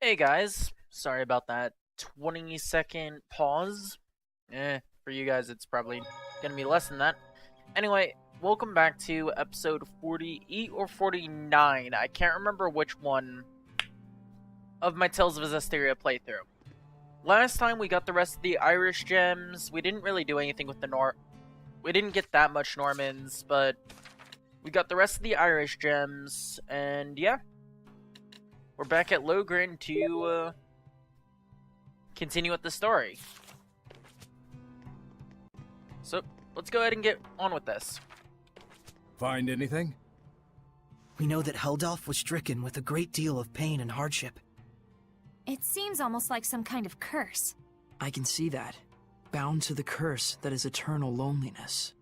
Hey guys, sorry about that 20-second pause. For you guys, it's probably gonna be less than that. Anyway, welcome back to episode 48 or 49. I can't remember which one of my Tales of Zestiria playthrough. Last time we got the rest of the Irish gems. We didn't really do anything with the We didn't get that much Normans, but we got the rest of the Irish gems, and yeah. We're back at Logren to continue with the story. So, let's go ahead and get on with this. Find anything? We know that Heldalf was stricken with a great deal of pain and hardship. It seems almost like some kind of curse. I can see that. Bound to the curse that is eternal loneliness.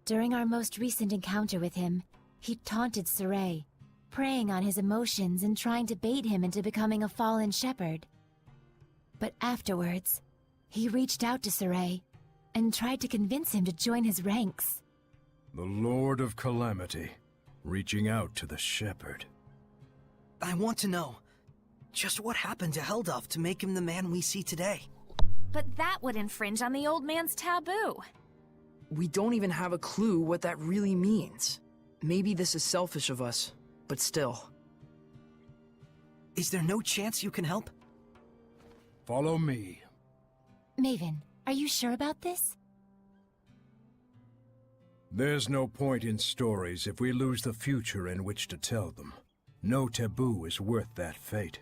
During our most recent encounter with him, he taunted Saray, preying on his emotions and trying to bait him into becoming a fallen shepherd. But afterwards, he reached out to Saray and tried to convince him to join his ranks. The Lord of Calamity, reaching out to the shepherd. I want to know, just what happened to Heldalf to make him the man we see today? But that would infringe on the old man's taboo. We don't even have a clue what that really means. Maybe this is selfish of us, but still. Is there no chance you can help? Follow me. Maven, are you sure about this? There's no point in stories if we lose the future in which to tell them. No taboo is worth that fate.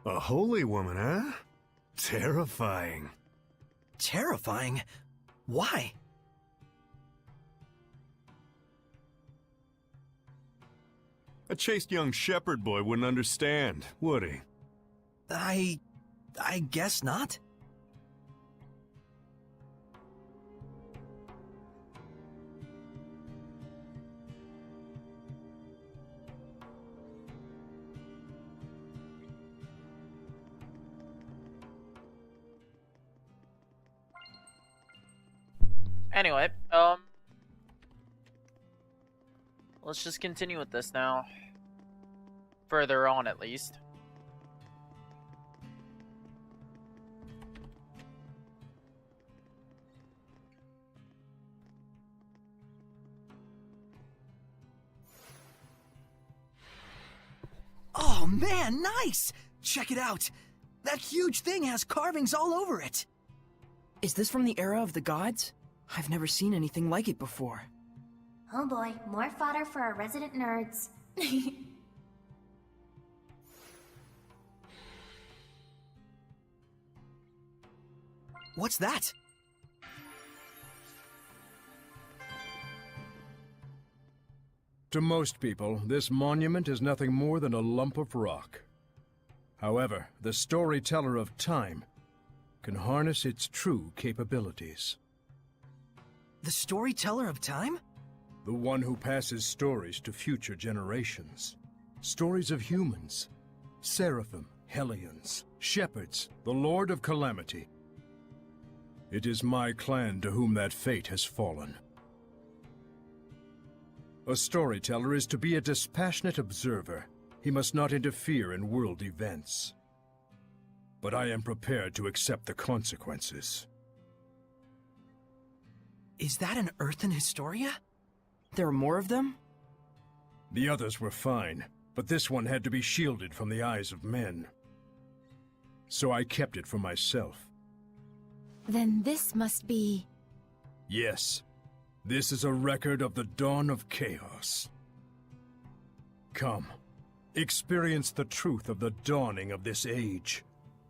A holy woman, huh? Terrifying. Terrifying? Why? A chaste young shepherd boy wouldn't understand, would he? I guess not. Anyway, let's just continue with this now. Further on, at least. Oh man, nice! Check it out! That huge thing has carvings all over it! Is this from the era of the gods? I've never seen anything like it before. Oh boy, more fodder for our resident nerds. What's that? To most people, this monument is nothing more than a lump of rock. However, the storyteller of time can harness its true capabilities. The storyteller of time? The one who passes stories to future generations. Stories of humans, seraphim, hellions, shepherds, the Lord of Calamity. It is my clan to whom that fate has fallen. A storyteller is to be a dispassionate observer. He must not interfere in world events. But I am prepared to accept the consequences. Is that an earthen Historia? There are more of them? The others were fine, but this one had to be shielded from the eyes of men. So I kept it for myself. Then this must be... Yes, this is a record of the dawn of chaos. Come, experience the truth of the dawning of this age.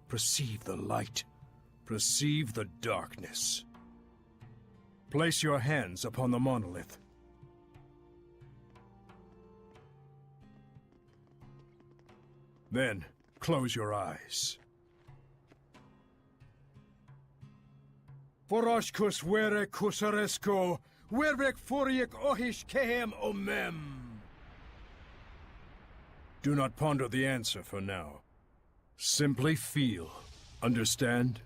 Perceive the light. Perceive the darkness. Place your hands upon the monolith. Then, close your eyes. Foroshkus were kusaresko, wervek furiek ohish kehem omem. Do not ponder the answer for now. Simply feel. Understand?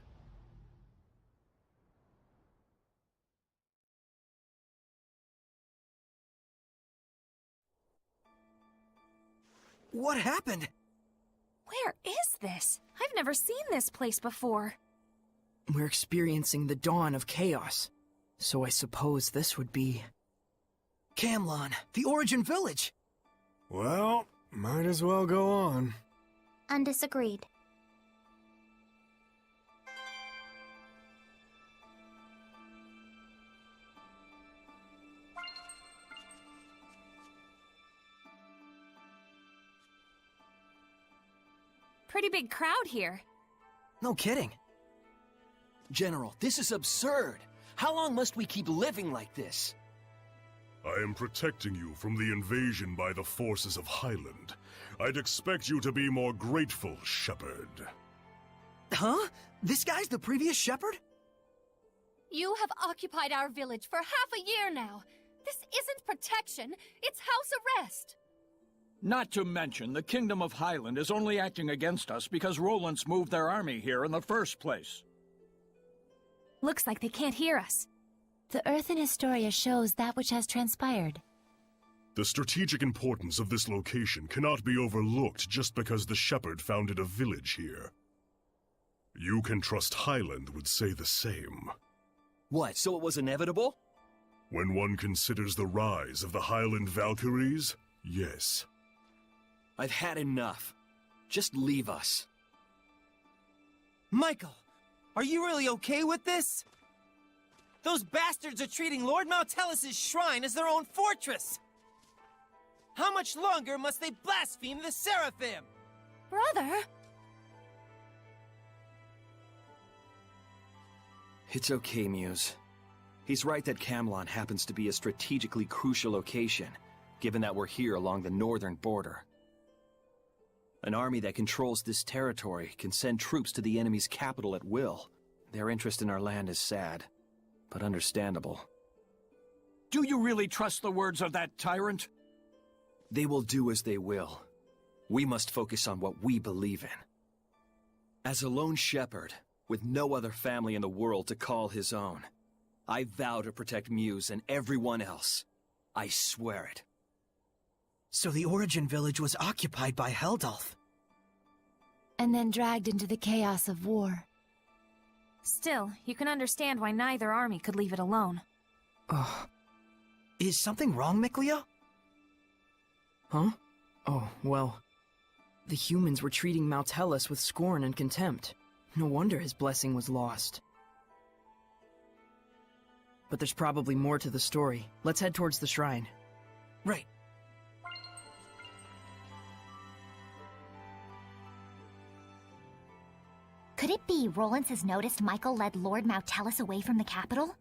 What happened? Where is this? I've never seen this place before. We're experiencing the dawn of chaos. So I suppose this would be... Camlon, the Origin Village! Well, might as well go on. Undisagreed. Pretty big crowd here. No kidding. General, this is absurd. How long must we keep living like this? I am protecting you from the invasion by the forces of Highland. I'd expect you to be more grateful, Shepherd. Huh? This guy's the previous shepherd? You have occupied our village for half a year now. This isn't protection, it's house arrest. Not to mention, the Kingdom of Highland is only acting against us because Roland's moved their army here in the first place. Looks like they can't hear us. The Earth in Historia shows that which has transpired. The strategic importance of this location cannot be overlooked just because the Shepherd founded a village here. You can trust Highland would say the same. What, so it was inevitable? When one considers the rise of the Highland Valkyries, yes. I've had enough. Just leave us. Michael, are you really okay with this? Those bastards are treating Lord Maltelis' shrine as their own fortress! How much longer must they blaspheme the Seraphim? Brother? It's okay, Muse. He's right that Camlon happens to be a strategically crucial location, given that we're here along the northern border. An army that controls this territory can send troops to the enemy's capital at will. Their interest in our land is sad, but understandable. Do you really trust the words of that tyrant? They will do as they will. We must focus on what we believe in. As a lone shepherd, with no other family in the world to call his own, I vow to protect Muse and everyone else. I swear it. So the Origin Village was occupied by Heldalf. And then dragged into the chaos of war. Still, you can understand why neither army could leave it alone. Is something wrong, Mikleo? Huh? Oh, well... The humans were treating Maltelis with scorn and contempt. No wonder his blessing was lost. But there's probably more to the story. Let's head towards the shrine. Right. Could it be Rollins has noticed Michael led Lord Maltelis away from the capital?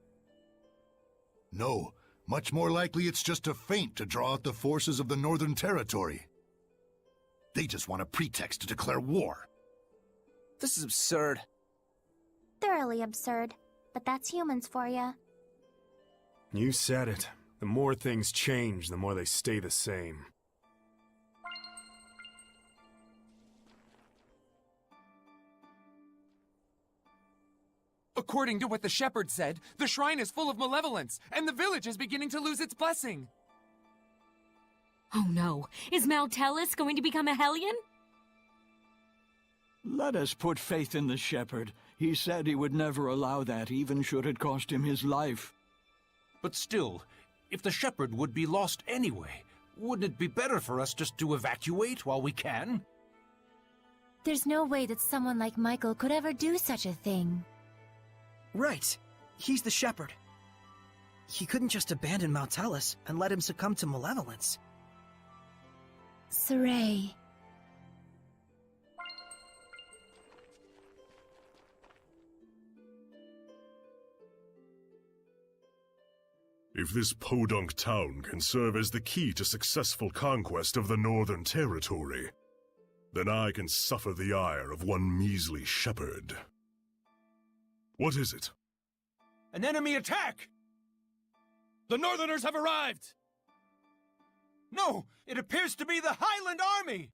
No. Much more likely it's just a feint to draw out the forces of the Northern Territory. They just want a pretext to declare war. This is absurd. Thoroughly absurd. But that's humans for ya. You said it. The more things change, the more they stay the same. According to what the shepherd said, the shrine is full of malevolence, and the village is beginning to lose its blessing. Oh no, is Maltelis going to become a Hellion? Let us put faith in the shepherd. He said he would never allow that, even should it cost him his life. But still, if the shepherd would be lost anyway, wouldn't it be better for us just to evacuate while we can? There's no way that someone like Michael could ever do such a thing. Right. He's the shepherd. He couldn't just abandon Maltelis and let him succumb to malevolence. Saray. If this podunk town can serve as the key to successful conquest of the Northern Territory, then I can suffer the ire of one measly shepherd. What is it? An enemy attack! The Northerners have arrived! No, it appears to be the Highland Army!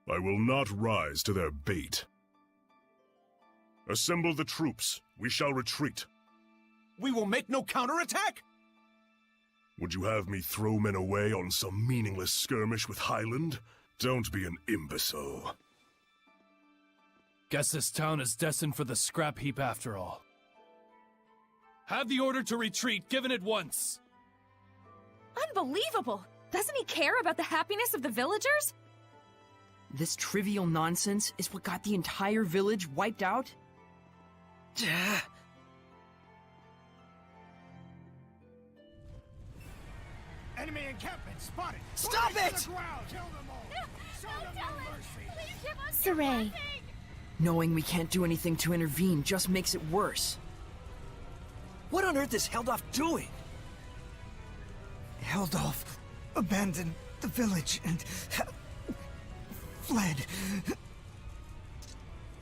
I will not rise to their bait. Assemble the troops. We shall retreat. We will make no counterattack! Would you have me throw men away on some meaningless skirmish with Highland? Don't be an imbecile. Guess this town is destined for the scrap heap after all. Have the order to retreat given at once. Unbelievable! Doesn't he care about the happiness of the villagers? This trivial nonsense is what got the entire village wiped out? Enemy encampment spotted! Stop it! Saray, Knowing we can't do anything to intervene just makes it worse. What on earth is Heldalf doing? Heldalf abandoned the village and fled.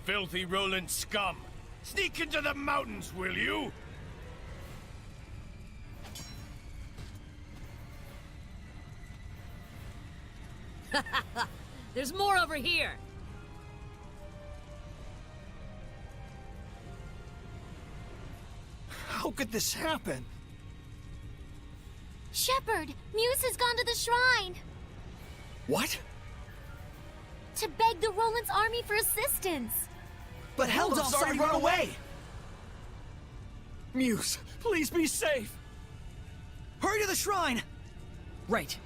Filthy Roland scum! Sneak into the mountains, will you? There's more over here! How could this happen? Shepherd, Muse has gone to the shrine What? to beg the Roland's army for assistance. But Heldalf's already run away! Muse, please be safe! Hurry to the shrine! Right.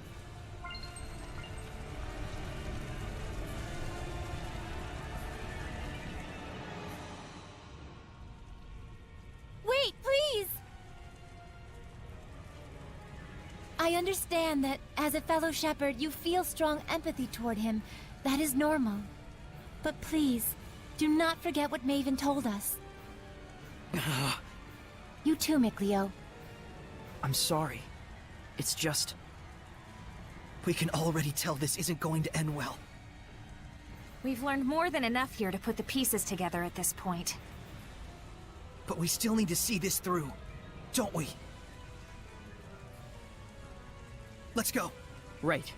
Wait, please! I understand that, as a fellow shepherd, you feel strong empathy toward him. That is normal. But please, do not forget what Maven told us. You too, Micleo. I'm sorry. It's just... We can already tell this isn't going to end well. We've learned more than enough here to put the pieces together at this point. But we still need to see this through, don't we? Let's go. Right.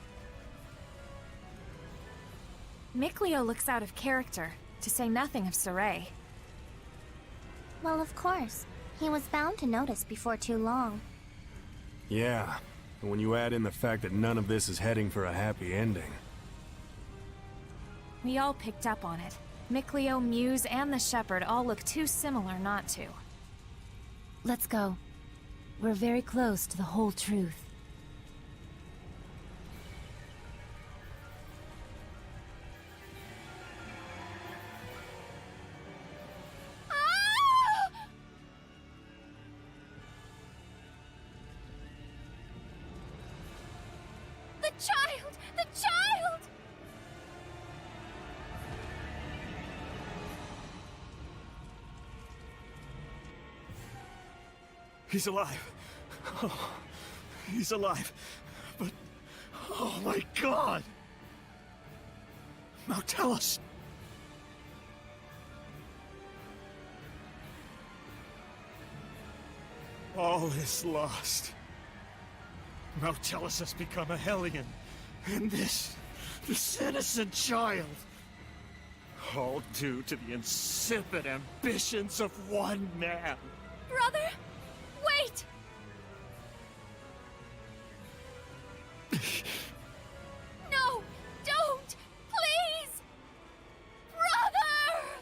Micleo looks out of character, to say nothing of Saray. Well, of course. He was bound to notice before too long. Yeah, and when you add in the fact that none of this is heading for a happy ending. We all picked up on it. Micleo, Muse, and the Shepherd all look too similar not to. let's go. We're very close to the whole truth. The child! The child! He's alive. Oh, he's alive. But, oh my god! Now tell us. All is lost. Mautellus has become a Hellion, and this innocent child. All due to the insipid ambitions of one man. Brother, wait! No, don't! Please! Brother!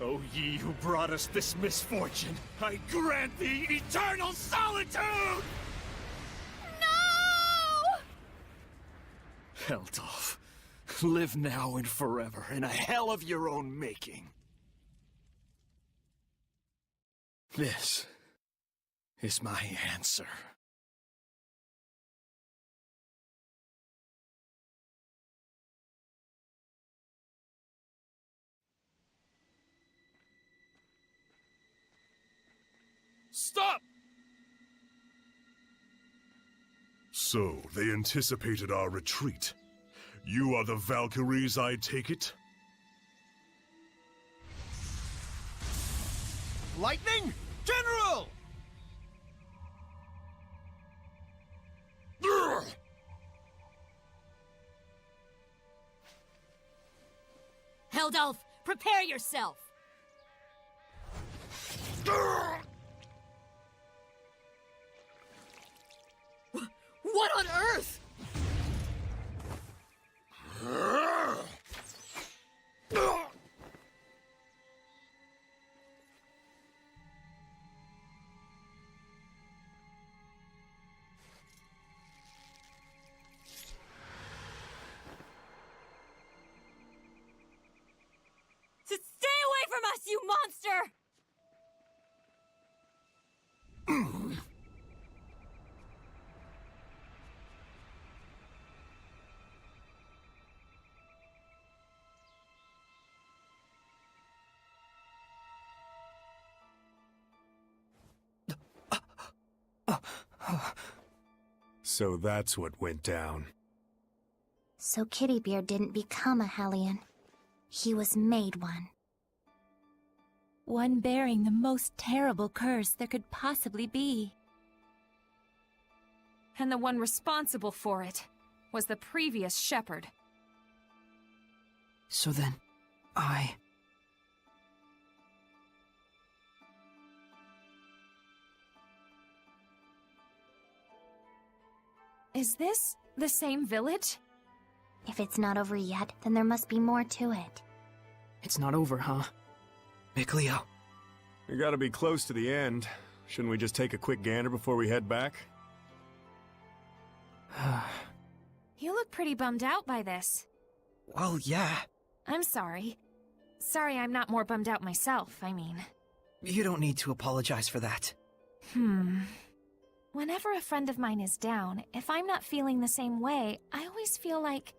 O ye who brought us this misfortune, I grant thee eternal solitude! Heldalf, live now and forever in a hell of your own making. This is my answer. Stop! So, they anticipated our retreat. You are the Valkyries, I take it? Lightning! General! Heldalf, prepare yourself! What on earth? Stay away from us, you monster! So that's what went down. So Kittybeard didn't become a Hellion. He was made one. One bearing the most terrible curse there could possibly be. And the one responsible for it was the previous shepherd. So then, Is this the same village? If it's not over yet, then there must be more to it. It's not over, huh? Mikleo. We gotta be close to the end. Shouldn't we just take a quick gander before we head back? You look pretty bummed out by this. Well, yeah. I'm sorry. Sorry I'm not more bummed out myself, I mean. You don't need to apologize for that. Whenever a friend of mine is down, if I'm not feeling the same way, I always feel like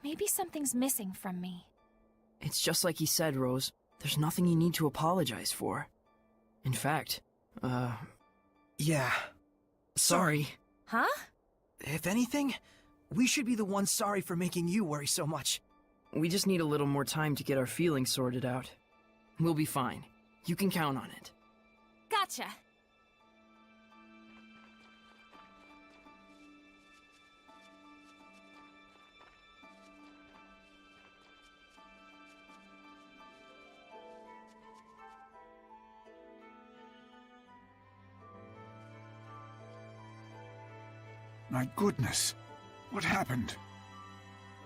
maybe something's missing from me. It's just like he said, Rose. There's nothing you need to apologize for. In fact, yeah. Sorry. Huh? If anything, we should be the ones sorry for making you worry so much. We just need a little more time to get our feelings sorted out. We'll be fine. You can count on it. Gotcha. My goodness. What happened?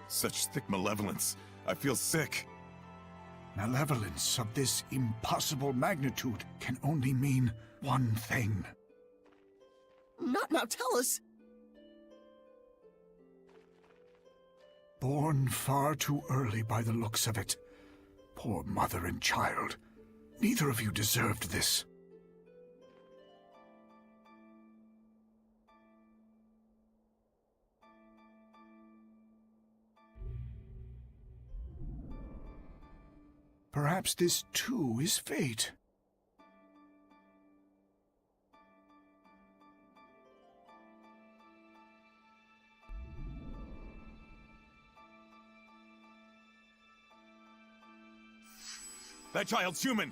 Such thick malevolence. I feel sick. Malevolence of this impossible magnitude can only mean one thing. Not now, tell us! Born far too early by the looks of it. Poor mother and child. Neither of you deserved this. Perhaps this too is fate. That child's human!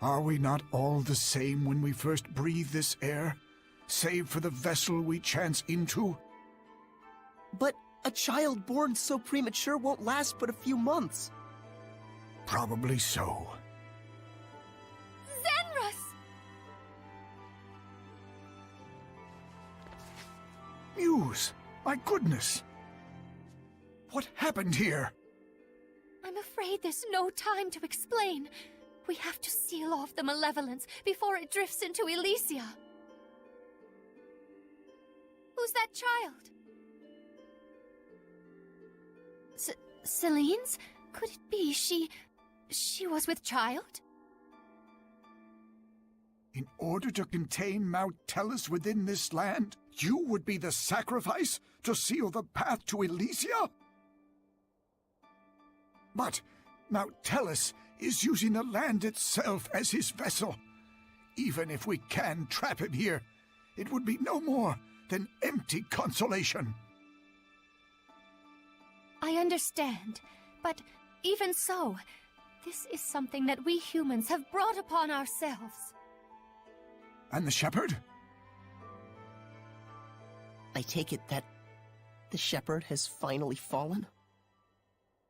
Are we not all the same when we first breathe this air, save for the vessel we chance into? But a child born so premature won't last but a few months. Probably so. Zenrus! Muse! My goodness! What happened here? I'm afraid there's no time to explain. We have to seal off the malevolence before it drifts into Elysia. Who's that child? Celine's? Could it be she was with child? In order to contain Mount Tellus within this land, you would be the sacrifice to seal the path to Elysia? But Mount Tellus is using the land itself as his vessel. Even if we can trap him here, it would be no more than empty consolation. I understand, but even so, this is something that we humans have brought upon ourselves. And the shepherd? I take it that the shepherd has finally fallen?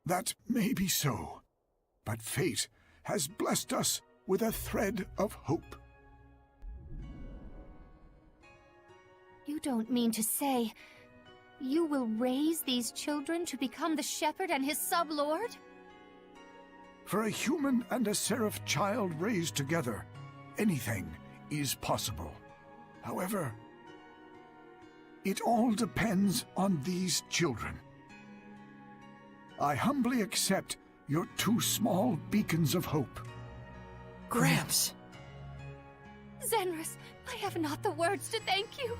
That may be so, but fate has blessed us with a thread of hope. You don't mean to say you will raise these children to become the shepherd and his sublord? For a human and a seraph child raised together, anything is possible. However, it all depends on these children. I humbly accept your 2 small beacons of hope. Gramps! Zenris, I have not the words to thank you.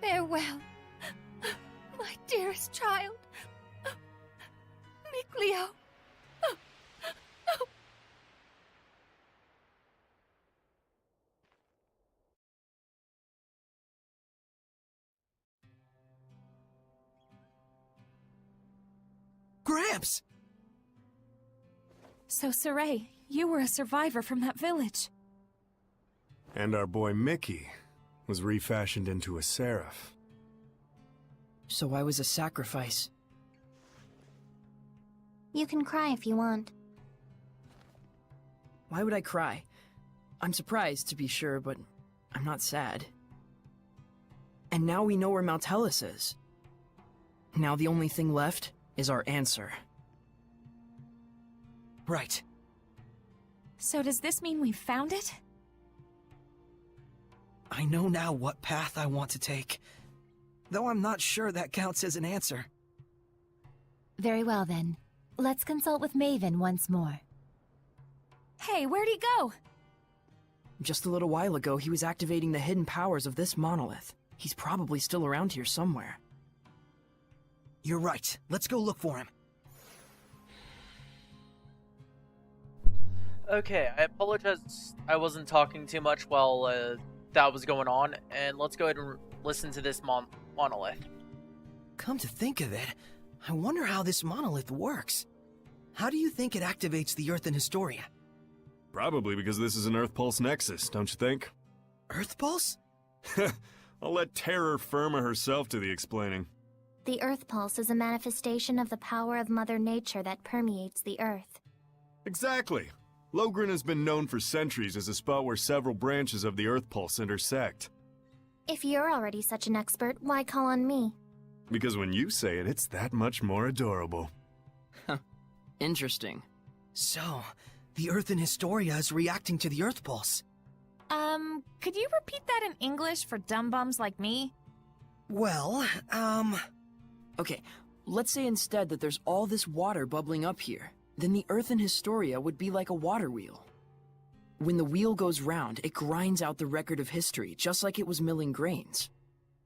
Farewell, my dearest child, Mikleo. Gramps! So, Saray, you were a survivor from that village. And our boy Mickey was refashioned into a seraph. So I was a sacrifice. You can cry if you want. Why would I cry? I'm surprised, to be sure, but I'm not sad. And now we know where Maltelis is. Now the only thing left is our answer. Right. So does this mean we've found it? I know now what path I want to take. Though I'm not sure that counts as an answer. Very well then. Let's consult with Maven once more. Hey, where'd he go? Just a little while ago, he was activating the hidden powers of this monolith. He's probably still around here somewhere. You're right. Let's go look for him. Okay, I apologize I wasn't talking too much while that was going on, and let's go ahead and listen to this monolith. Come to think of it, I wonder how this monolith works. How do you think it activates the Earth in Historia? Probably because this is an Earth Pulse Nexus, don't you think? Earth Pulse? I'll let Terror Firma herself do the explaining. The Earth Pulse is a manifestation of the power of Mother Nature that permeates the Earth. Exactly. Logren has been known for centuries as a spot where several branches of the Earth Pulse intersect. If you're already such an expert, why call on me? Because when you say it, it's that much more adorable. Interesting. So, the Earth in Historia is reacting to the Earth Pulse. Could you repeat that in English for dumb bums like me? Well, Okay, let's say instead that there's all this water bubbling up here. Then the Earth in Historia would be like a water wheel. When the wheel goes round, it grinds out the record of history, just like it was milling grains.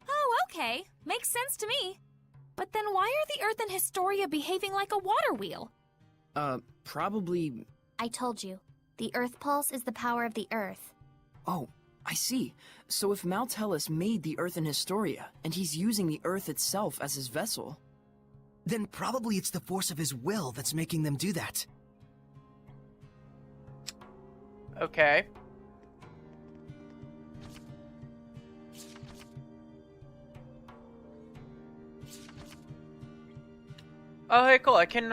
Oh, okay. Makes sense to me. But then why are the Earth and Historia behaving like a water wheel? Probably... I told you. The Earth Pulse is the power of the Earth. Oh, I see. So if Maltelis made the Earth in Historia, and he's using the Earth itself as his vessel... Then probably it's the force of his will that's making them do that. Okay. Oh, hey, cool. I can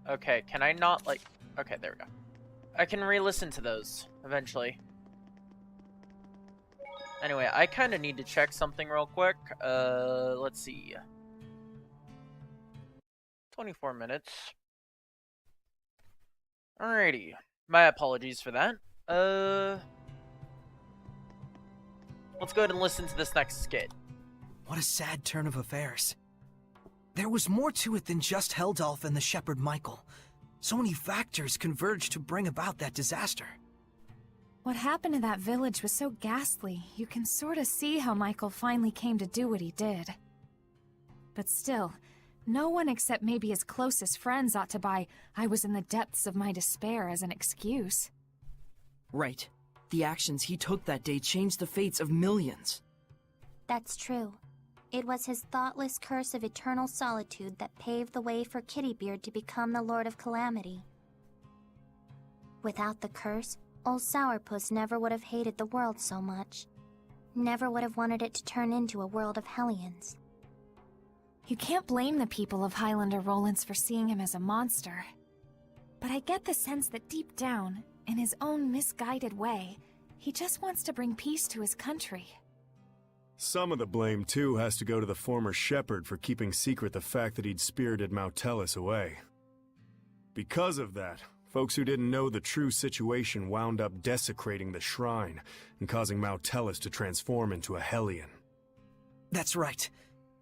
Okay, can I not, like... Okay, there we go. I can re-listen to those, eventually. Anyway, I kind of need to check something real quick. Let's see. 24 minutes. Alrighty. My apologies for that. Let's go ahead and listen to this next skit. What a sad turn of affairs. There was more to it than just Heldalf and the shepherd Michael. So many factors converged to bring about that disaster. What happened to that village was so ghastly, you can sort of see how Michael finally came to do what he did. But still, No one except maybe his closest friends ought to buy "I was in the depths of my despair" as an excuse. Right. The actions he took that day changed the fates of millions. That's true. It was his thoughtless curse of eternal solitude that paved the way for Kittybeard to become the Lord of Calamity. Without the curse, old Sourpuss never would have hated the world so much. Never would have wanted it to turn into a world of Hellions. You can't blame the people of Highlander Rollins for seeing him as a monster. But I get the sense that deep down, in his own misguided way, he just wants to bring peace to his country. Some of the blame, too, has to go to the former shepherd for keeping secret the fact that he'd spirited Mountellus away. Because of that, folks who didn't know the true situation wound up desecrating the shrine and causing Mountellus to transform into a Hellion. That's right.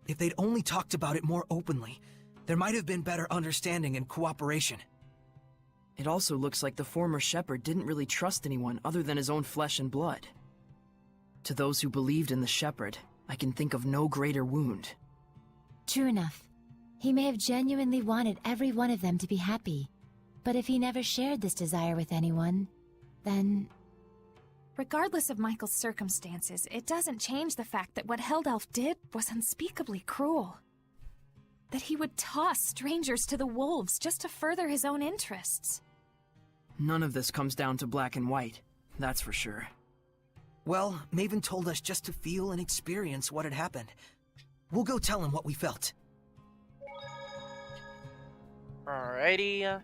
If they'd only talked about it more openly, there might have been better understanding and cooperation. It also looks like the former shepherd didn't really trust anyone other than his own flesh and blood. To those who believed in the shepherd, I can think of no greater wound. True enough. He may have genuinely wanted every one of them to be happy. But if he never shared this desire with anyone, then... Regardless of Michael's circumstances, it doesn't change the fact that what Heldalf did was unspeakably cruel. That he would toss strangers to the wolves just to further his own interests. None of this comes down to black and white, that's for sure. Well, Maven told us just to feel and experience what had happened. We'll go tell him what we felt. Alrighty.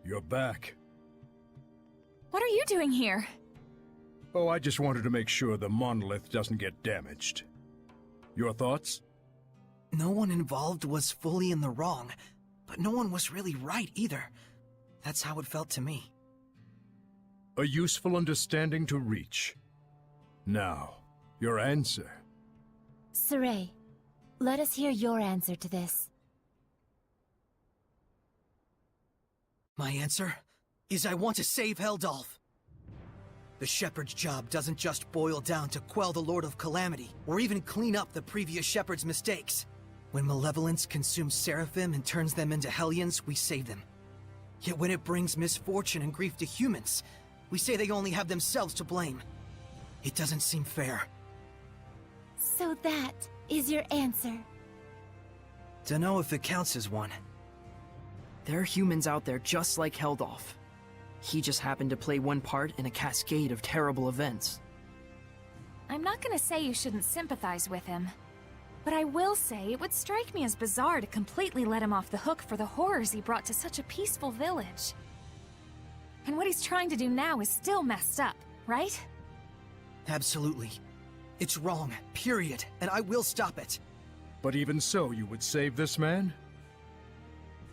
You're back. What are you doing here? Oh, I just wanted to make sure the monolith doesn't get damaged. Your thoughts? No one involved was fully in the wrong, but no one was really right either. That's how it felt to me. A useful understanding to reach. Now, your answer. Saray, let us hear your answer to this. My answer is I want to save Heldalf. The shepherd's job doesn't just boil down to quell the Lord of Calamity, or even clean up the previous shepherd's mistakes. When malevolence consumes Seraphim and turns them into Hellions, we save them. Yet when it brings misfortune and grief to humans, we say they only have themselves to blame. It doesn't seem fair. So that is your answer. Dunno if it counts as one. There are humans out there just like Heldalf. He just happened to play one part in a cascade of terrible events. I'm not gonna say you shouldn't sympathize with him. But I will say it would strike me as bizarre to completely let him off the hook for the horrors he brought to such a peaceful village. And what he's trying to do now is still messed up, right? Absolutely. It's wrong, period, and I will stop it. But even so, you would save this man?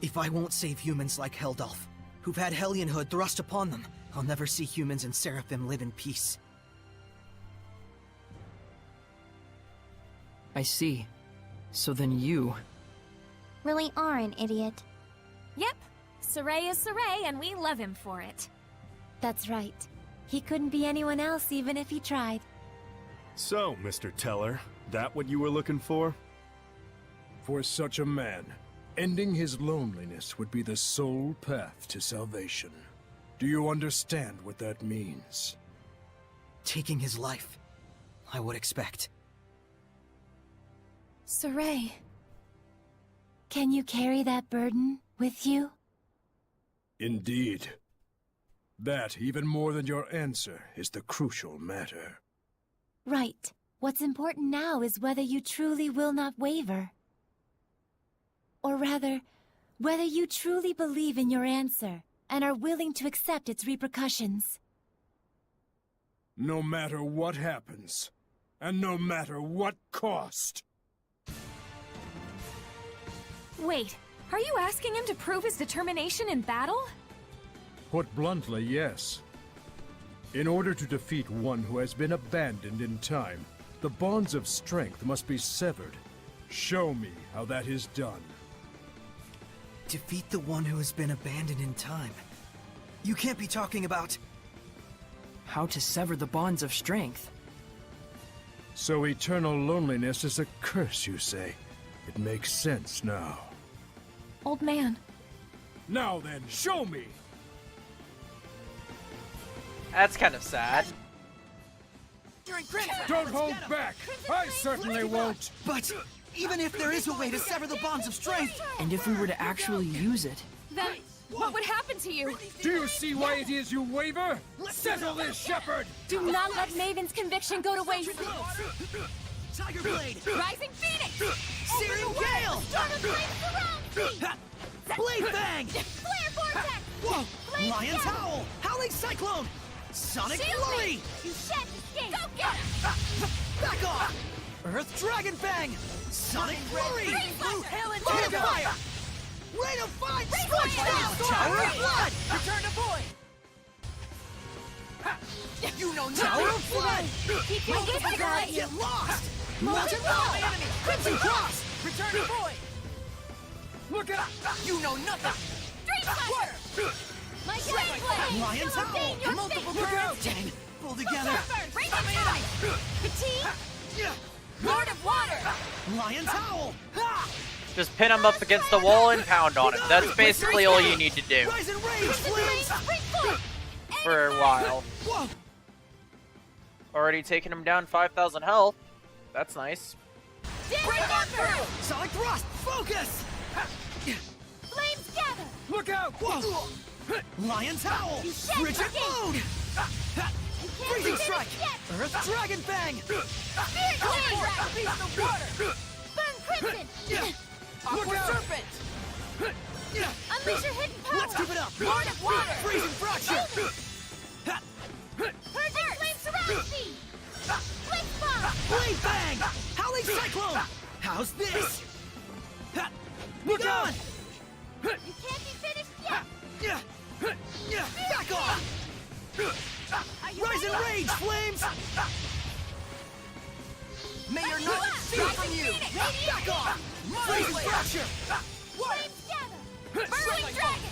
If I won't save humans like Heldalf, who've had Hellionhood thrust upon them, I'll never see humans and Seraphim live in peace. I see. So then you... Really are an idiot. Yep. Saray is Saray, and we love him for it. That's right. He couldn't be anyone else even if he tried. So, Mr. Teller, that what you were looking for? For such a man, ending his loneliness would be the sole path to salvation. Do you understand what that means? Taking his life, I would expect. Saray. Can you carry that burden with you? Indeed. That, even more than your answer, is the crucial matter. Right. What's important now is whether you truly will not waver. Or rather, whether you truly believe in your answer and are willing to accept its repercussions. No matter what happens, and no matter what cost. Wait, are you asking him to prove his determination in battle? Put bluntly, yes. In order to defeat one who has been abandoned in time, the bonds of strength must be severed. Show me how that is done. Defeat the one who has been abandoned in time? You can't be talking about... how to sever the bonds of strength. So eternal loneliness is a curse, you say? It makes sense now. Old man. Now then, show me! That's kind of sad. Don't hold back! I certainly won't! But even if there is a way to sever the bonds of strength... And if we were to actually use it... Then what would happen to you? Do you see why it is you waver? Settle this, Shepherd! Do not let Maven's conviction go to waste. Tiger Blade! Rising Phoenix! Searing Gale! Storm of flames surrounds me! Blade Fang! Flare Vortex! Whoa! Flame Lion's Gale! Howl! Howling Cyclone! Sonic Shield Flurry! me! You shan't escape! Go get him! Back off! Earth Dragon Fang! Sonic Flurry! Blue Hail and Lord of Tornado! Fire! Rain of Fire! Rain Scorch Fire! Down! Tower of Blood! Return to void! You know nothing! Tower of Blood! Keep your wits about you! Get lost! Molten Wall! Enemy! Crimson Cross! Return to void! Look out! You know nothing! Street Slasher! My Flame Blade! Lion's Will ordain Howl! your Multiple fate! birds! Dang! Pull together! Break the enemy! Fatigue! Lord of Water! Lion's Howl! Ha! Just pin him up against the wall and pound on him. That's basically all you need to do Rise and Rage! Flames! for a while. Whoa! Already taking him down 5,000 health. That's nice. Break on through! Sonic Thrust! Focus! Flames gather! Look out! Whoa! Lion's Howl! You shan't Rigid escape! Mode! You can't Freezing finish Strike! yet! Earth Dragon Fang! Spirit Blade! Beast of water! Burn Crimson! Aqua Serpent! Unleash your hidden power! Let's keep it up! Lord of Water! Freezing Fracture! Purging Flame surrounds me! Blitz Bomb! Blade Bang! Howling Cyclone! How's this? Look on! You can't be finished yet! Back off! Are you Rise and ready? Rage, Flames! May your knowledge cease from you! Back off! Freezing Fracture! Flames gather! Burning Dragon!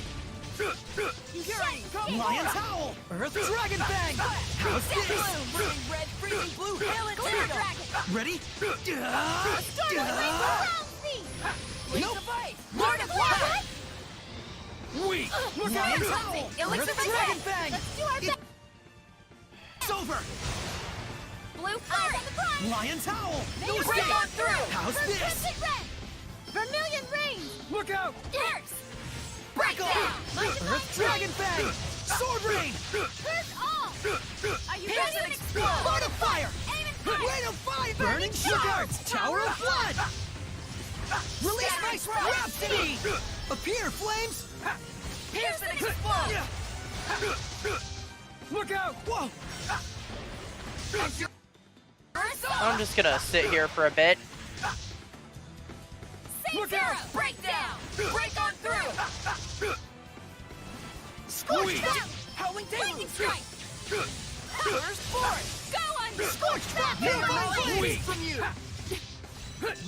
Fury, come Lion's forth! Howl! Earth Dragon Bang! How's this? Burning red, freezing blue, hail and Clear tornado! Dragon! Ready? Storm of Flames surrounds me! Blaze of ice! Lord of Water! Weak! Look out! Lion's Howl! Elixir Earth of Dragon Red! Bang! Let's do our best! It's over! Blue Fire on the prize! Lion's Howl! May No you break escape! on through! How's Burn this? Crimson Red! Vermilion Rain! Look out! Pierce! Break off! Earth Dragon Bang! Sword Rain! Purge all! Are you Pierce ready and to explode! explode? Lord of Fire! Aim and fire! Rain of Fire! Burning Shards! Tower of Blood! Release my Rhapsody! Appear, Flames! Pierce and explode! Look out! Whoa! I'm just gonna sit here for a bit. Save Zero! Breakdown! Break on through! Scorch Down! Howling Lightning Deluge! Strike! Burst forth! Go on! Scorch Down! May your Nearby knowledge Flames! cease from you!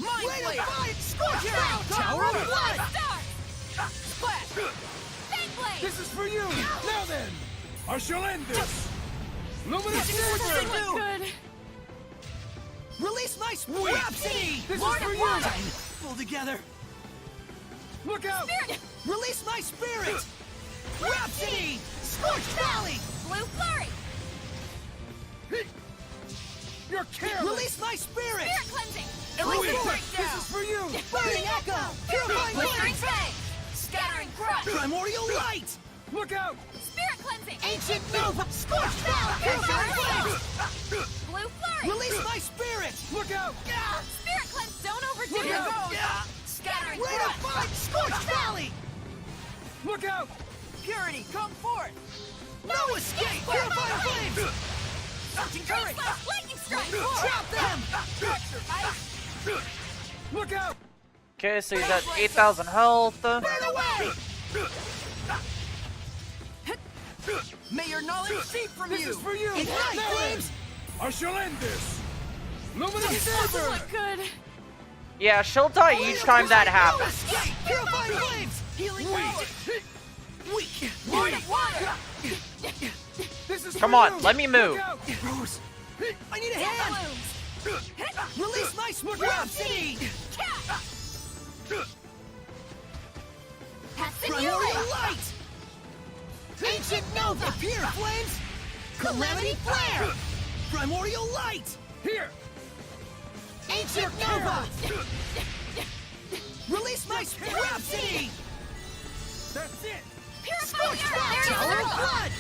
Mind Rain of Blade! Fire! Scorch Fury, Down! come Tower of forth! Blood! Star! Splash! Fang Blade! This is for you! Now then! I shall end this! Luminous Silver! Good. Release my Weak. Rhapsody! This Lord is for of you! Water. Pull together! Look out! Spirit! Release my Spirit! Rhapsody! Scorched Valley! Blue Flurry! You're careless! Release my Spirit! Spirit Cleansing! Weak. Elixir This Breakdown! is for you! Burning Echo! Purifying Blistering Flames! Fang! Scattering Crush! Primordial Light! Look out! Spirit Cleansing! Ancient Nova! Scorched Valley! Purifying Flames! Blue Flurry! Release my Spirit! Look out! Spirit Cleanse! Don't overdo Look it! out! Scattering Rain of Crush! Fire! Scorched Valley! Look out! Purity, come forth! No escape! Purifying Flames! Searching courage! Lightning Strike! Trap them! Fracture ice! Look out! Okay, so he's at 8,000 health. Burn away! May your knowledge seep from This you! is for you! Ignite Now then, Flames! I shall end this! Luminous Silver! Good. Yeah, she'll die each time that No happens. escape! Purifying Flames! Healing Weak. knowledge! Weak! Lord of Water! This is Come on, let me move. Rose, I need a hand! Release my scrap seed! Primordial light! Ancient Nova! Pure flames! Calamity flare! Primordial light! Here! Ancient Nova! Release my scrap seed! That's it! Scorch Trap! Tower of Blood!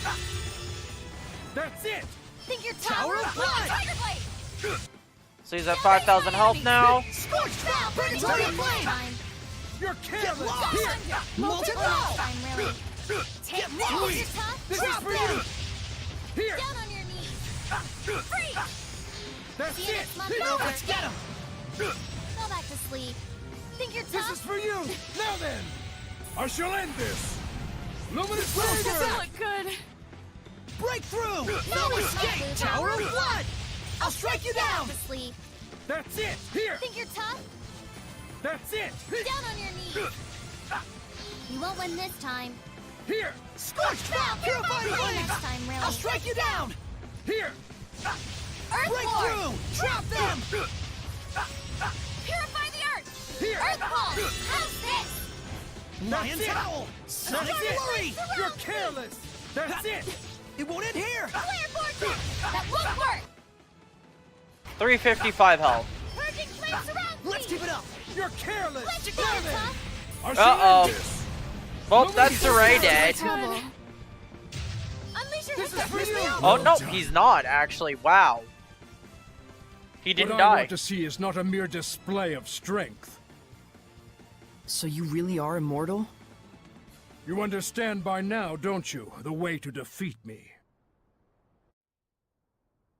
That's it! Think your Tower of Blood! Tiger Blade! So he's at 5,000 health now. Scorch Trap! Purgatory Flame! You're Get careless! lost! Here! Molten Roll! Take Get lost! This is Drop for them! you! Here! Down on your knees! Freeze! That's See you it! next month. Now let's get him! Go back to sleep. Think you're This tough? is for you! Now then! I shall end this! Luminous Rose, Ranger! doesn't Look good. Breakthrough! No escape! Tower of Blood! I'll strike you down! To sleep. That's it! Here! Think you're tough? That's it! Down on your knees. You won't win this time. Here! Scorch Trap! Purifying Next Flame! time, really. I'll strike you down! Here! Breakthrough! Drop them! Purify the earth! Here! Earth Pulse! How's this? Lion it. Towel! Sonic That's it! Flurry! You're careless! That's it! It won't end here! Flare Vortex! That won't work! 355 health. Purging flames surround me! Let's keep it up! You're careless! Let you go, Now then! tough! I shall Uh-oh. end this! Well, that's Saray dead. Trouble. Unleash your This is for you! Oh, no, he's not, actually. Wow. He didn't What I die. want to see is not a mere display of strength. So you really are immortal? You understand by now, don't you, the way to defeat me?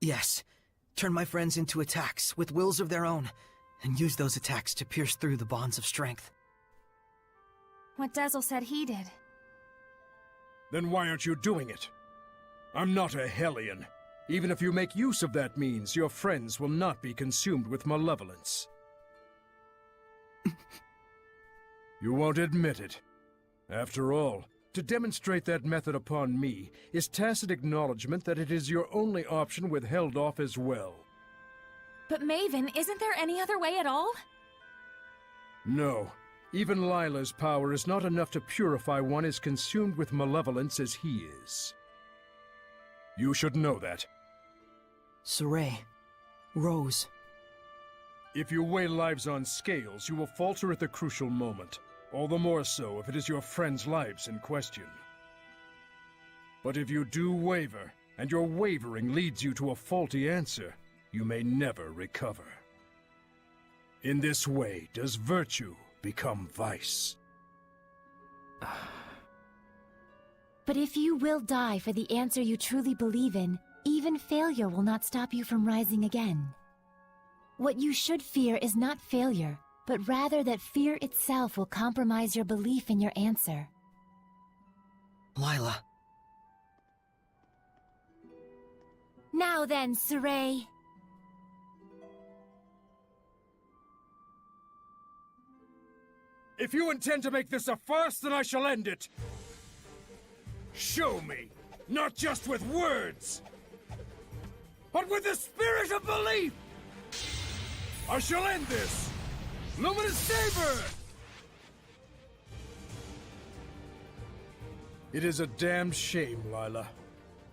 Yes. Turn my friends into attacks with wills of their own, and use those attacks to pierce through the bonds of strength. What Dazzle said he did. Then why aren't you doing it? I'm not a Hellion. Even if you make use of that means, your friends will not be consumed with malevolence. You won't admit it. After all, to demonstrate that method upon me is tacit acknowledgement that it is your only option with Heldalf as well. But Maven, isn't there any other way at all? No. Even Lila's power is not enough to purify one as consumed with malevolence as he is. You should know that. Saray. Rose. If you weigh lives on scales, you will falter at the crucial moment. All the more so if it is your friends' lives in question. But if you do waver, and your wavering leads you to a faulty answer, you may never recover. In this way does virtue become vice. But if you will die for the answer you truly believe in, even failure will not stop you from rising again. What you should fear is not failure, but rather that fear itself will compromise your belief in your answer. Lila. Now then, Saray. If you intend to make this a farce, then I shall end it. Show me, not just with words, but with the spirit of belief. I shall end this. Luminous Saber! It is a damned shame, Lila.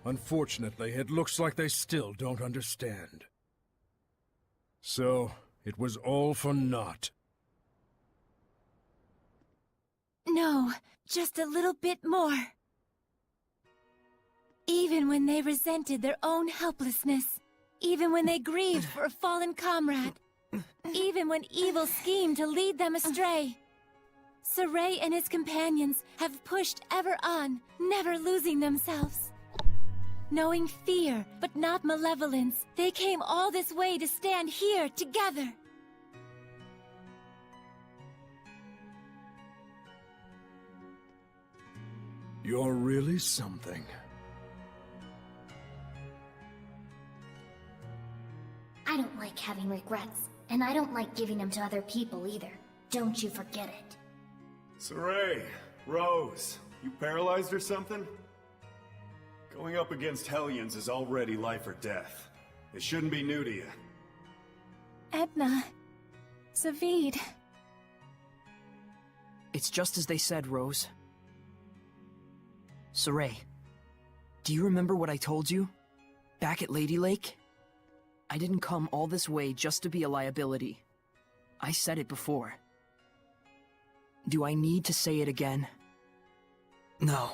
Unfortunately, it looks like they still don't understand. So, it was all for naught. No, just a little bit more. Even when they resented their own helplessness, even when they grieved for a fallen comrade, even when evil schemed to lead them astray, Saray and his companions have pushed ever on, never losing themselves. Knowing fear, but not malevolence, they came all this way to stand here together. You're really something. I don't like having regrets, and I don't like giving them to other people either. Don't you forget it. Saray, Rose, you paralyzed or something? Going up against Hellions is already life or death. It shouldn't be new to you. Edna. Zavid. It's just as they said, Rose. Saray, do you remember what I told you? Back at Lady Lake? I didn't come all this way just to be a liability. I said it before. Do I need to say it again? No.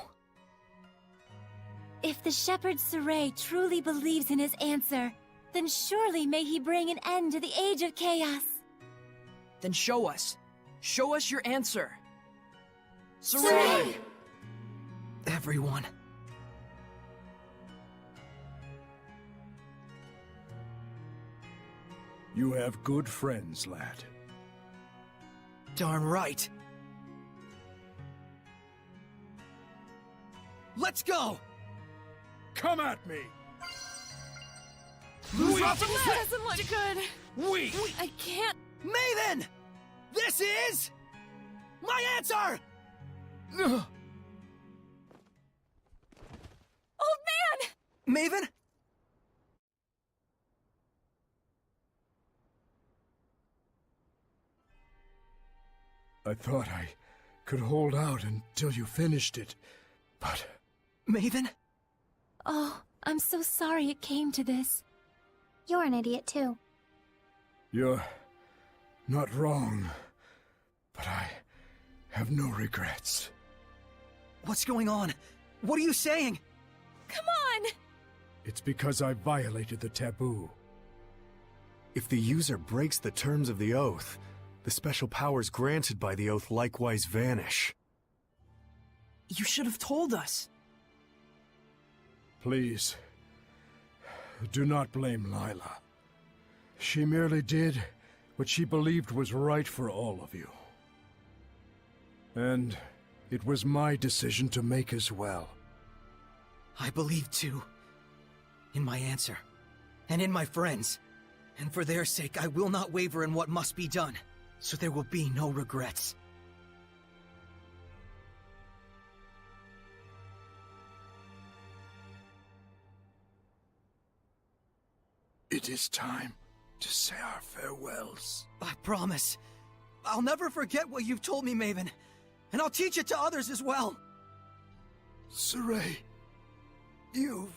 If the shepherd Saray truly believes in his answer, then surely may he bring an end to the Age of Chaos. Then show us. Show us your answer. Saray! Everyone. You have good friends, lad. Darn right. Let's go! Come at me! This doesn't look good. We! I can't. Maven! This is... my answer! Old man! Maven? I thought I could hold out until you finished it, but... Maven? Oh, I'm so sorry it came to this. You're an idiot, too. You're not wrong, but I have no regrets. What's going on? What are you saying? Come on! It's because I violated the taboo. If the user breaks the terms of the oath, the special powers granted by the oath likewise vanish. You should have told us. Please, do not blame Lila. She merely did what she believed was right for all of you. And it was my decision to make as well. I believe too. In my answer. And in my friends. And for their sake, I will not waver in what must be done. So there will be no regrets. It is time to say our farewells. I promise. I'll never forget what you've told me, Maven. And I'll teach it to others as well. Saray, you've...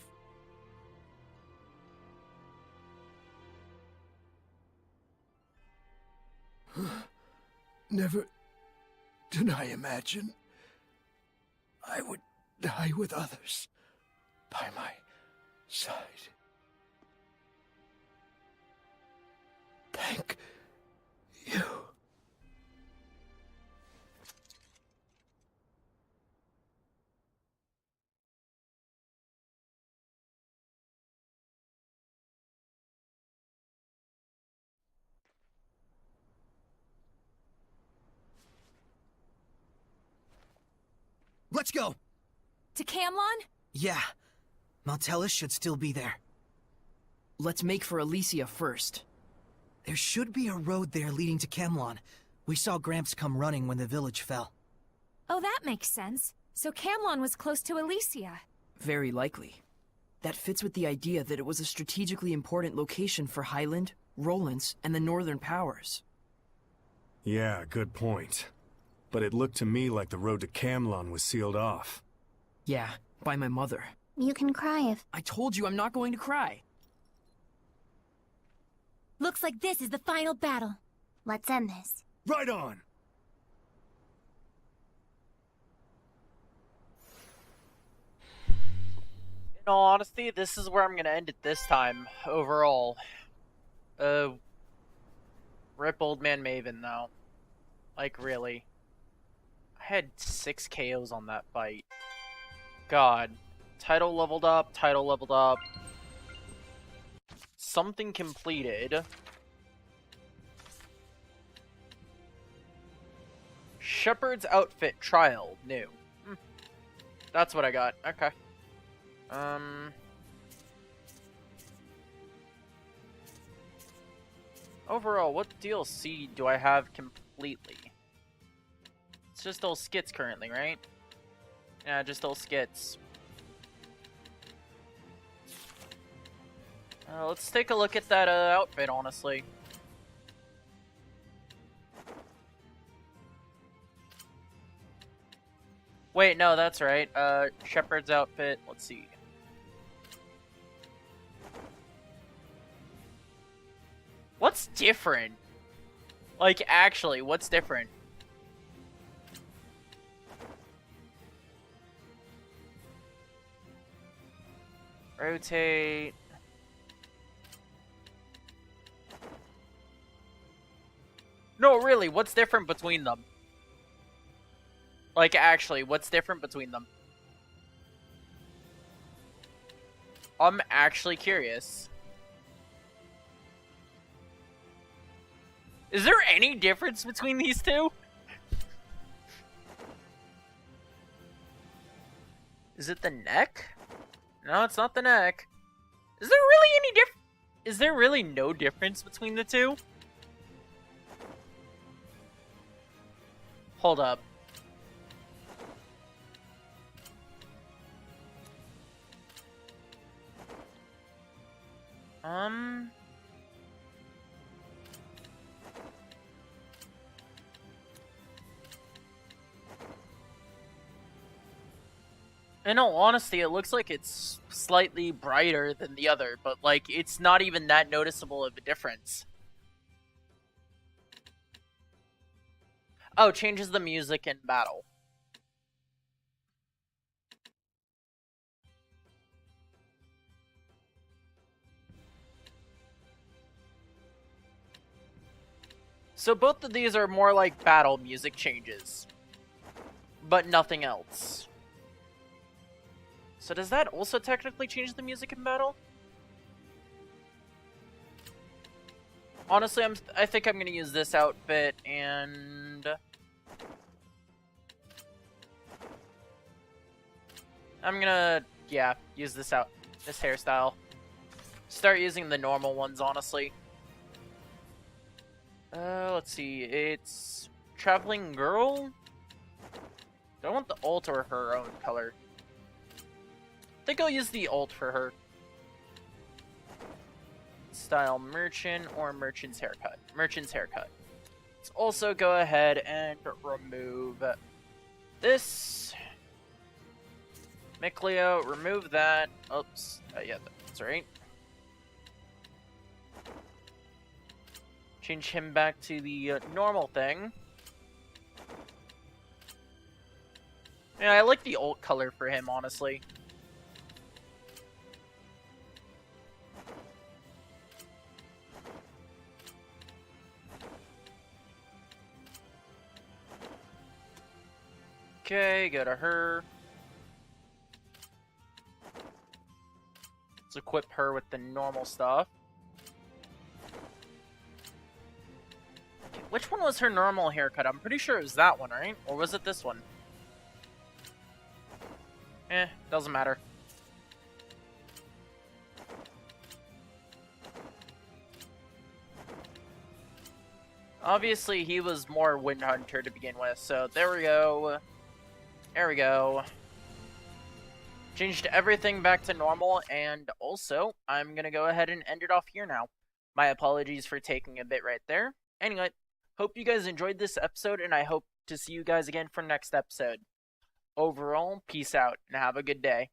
Never did I imagine I would die with others by my side. Thank you. Let's go! To Camlon? Yeah. Maltellus should still be there. Let's make for Elysia first. There should be a road there leading to Camlon. We saw Gramps come running when the village fell. Oh, that makes sense. So Camlon was close to Elysia. Very likely. That fits with the idea that it was a strategically important location for Highland, Rowlands, and the Northern Powers. Yeah, good point. But it looked to me like the road to Camlon was sealed off. Yeah, by my mother. You can cry if... I told you I'm not going to cry. Looks like this is the final battle. Let's end this. Right on! In all honesty, this is where I'm gonna end it this time, overall. Rip Old Man Maven, though. Like, really. I had 6 KOs on that fight. God. Title leveled up, title leveled up. Something completed. Shepherd's outfit trial, new. That's what I got. Okay. Overall, what DLC do I have completely? It's just those skits currently, right? Yeah, just those skits. Let's take a look at that outfit, honestly. Wait, no, that's right. Shepherd's outfit. Let's see. What's different? Like, actually, what's different? Rotate. No, really, what's different between them? Like, actually, what's different between them? I'm actually curious. Is there any difference between these two? Is it the neck? No, it's not the neck. Is there really any Is there really no difference between the two? Hold up. In all honesty, it looks like it's slightly brighter than the other, but, like, it's not even that noticeable of a difference. Oh, changes the music in battle. So both of these are more like battle music changes, but nothing else. So does that also technically change the music in battle? Honestly, I think I'm gonna use this outfit and I'm gonna, yeah, use this hairstyle. Start using the normal ones, honestly. Let's see, it's Traveling Girl. Do I want the alt or her own color? I think I'll use the alt for her. Style Merchant or Merchant's haircut. Merchant's haircut. Let's also go ahead and remove this. Micleo, remove that. Oops. Yeah, that's right. Change him back to the normal thing. Yeah, I like the alt color for him, honestly. Okay, go to her. Let's equip her with the normal stuff. Which one was her normal haircut? I'm pretty sure it was that one, right? Or was it this one? Doesn't matter. Obviously, he was more Wind Hunter to begin with, so there we go. There we go. Changed everything back to normal, and also, I'm gonna go ahead and end it off here now. My apologies for taking a bit right there. Anyway, hope you guys enjoyed this episode, and I hope to see you guys again for next episode. Overall, peace out, and have a good day.